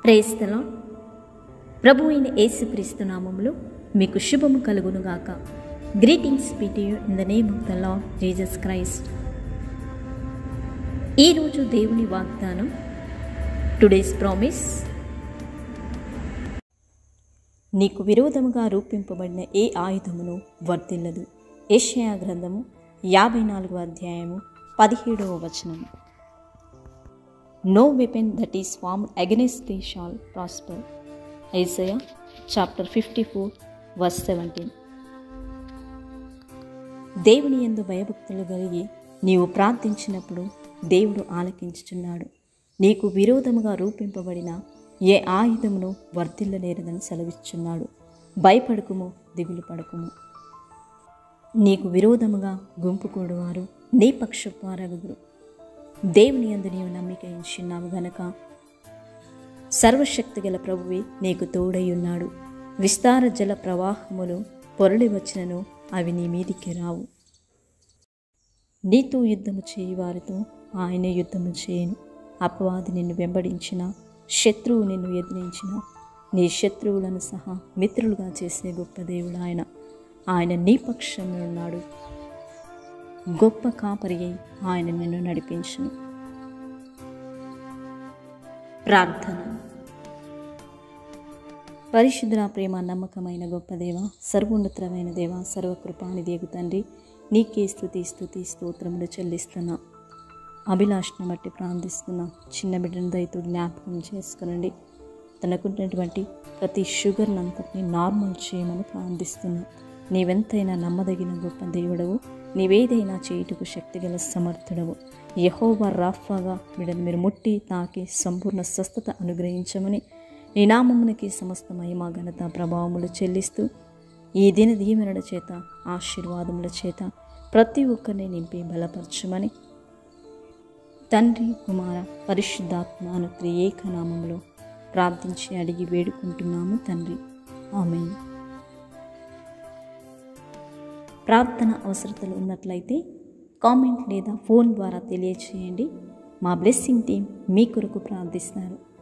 Praise the lord. ప్రభు అయిన యేసుక్రీస్తు నామములో మీకు శుభము కలుగునుగాక. Greetings be to you in the name of the Lord Jesus Christ. ఈరోజు దేవుని వాగ్దానం, టుడేస్ ప్రామిస్. నీకు విరోధముగా రూపింపబడిన ఏ ఆయుధమును వర్తిల్లదు. యెషయా గ్రంథము 54వ అధ్యాయము 17వ వచనము. No weapon that is formed against thee shall prosper. Isaiah chapter 54 verse 17. దేవుని యందు భయభక్తులు కలిగి నీవు ప్రార్థించినప్పుడు దేవుడు ఆలకించుచున్నాడు. నీకు విరోధముగా రూపింపబడిన ఏ ఆయుధమును వర్తిల్లనేరదని సెలవిచ్చున్నాడు. భయపడకుము, దిగులు పడకుము. నీకు విరోధముగా గుంపు కూడువారు నీ పక్షపారగుదురు. దేవుని యందు నీవు నమ్మిక ఉంచున్నావు గనక సర్వశక్తి గల ప్రభువే నీకు తోడై ఉన్నాడు. విస్తార జల ప్రవాహములు పొరలి వచ్చినను అవి నీ మీదికి రావు. నీతో యుద్ధము చేయి వారితో ఆయన యుద్ధము చేయను. అపవాది నిన్ను వెంబడించిన, శత్రువు నిన్ను ఎదిరించిన, నీ శత్రువులను సహా మిత్రులుగా చేసే గొప్ప దేవుడు ఆయన. ఆయన నీ పక్షంలో ఉన్నాడు. గొప్ప కాపరి అయి ఆయన నిన్ను నడిపించును. ప్రార్థన. పరిశుద్ధ ప్రేమ నమ్మకమైన గొప్ప దేవ, సర్వోన్నతమైన దేవ, సర్వకృపానిధి తండ్రి, నీకే స్తుతి స్తోత్రములు చెల్లిస్తున్నా. అభిలాషను బట్టి ప్రార్థిస్తున్నా. చిన్న బిడ్డను దయతో జ్ఞాపకం చేసుకునండి. తనకున్నటువంటి ప్రతి షుగర్ని అంతటినీ నార్మల్ చేయమని ప్రార్థిస్తున్నా. నీవెంతైనా నమ్మదగిన గొప్ప దేవుడవు. నీవేదైనా చేయుటకు శక్తిగల సమర్థుడవు. యెహోవా రాఫాగా బిడ్డను మీరు ముట్టి తాకి సంపూర్ణ స్వస్థత అనుగ్రహించమని నీ నామమునకి సమస్త మహిమ ఘనత ప్రభావములు చెల్లిస్తూ ఈ దిన దీవెనల చేత, ఆశీర్వాదముల చేత ప్రతి ఒక్కరిని నింపి బలపరచమని తండ్రి, కుమార, పరిశుద్ధాత్మ అను త్రియేక నామములో ప్రార్థించి అడిగి వేడుకుంటున్నాము తండ్రి. ఆమేన్. ప్రార్థన అవసరతలు ఉన్నట్లయితే కామెంట్ లేదా ఫోన్ ద్వారా తెలియచేయండి. మా బ్లెస్సింగ్ టీం మీ కొరకు ప్రార్థిస్తారు.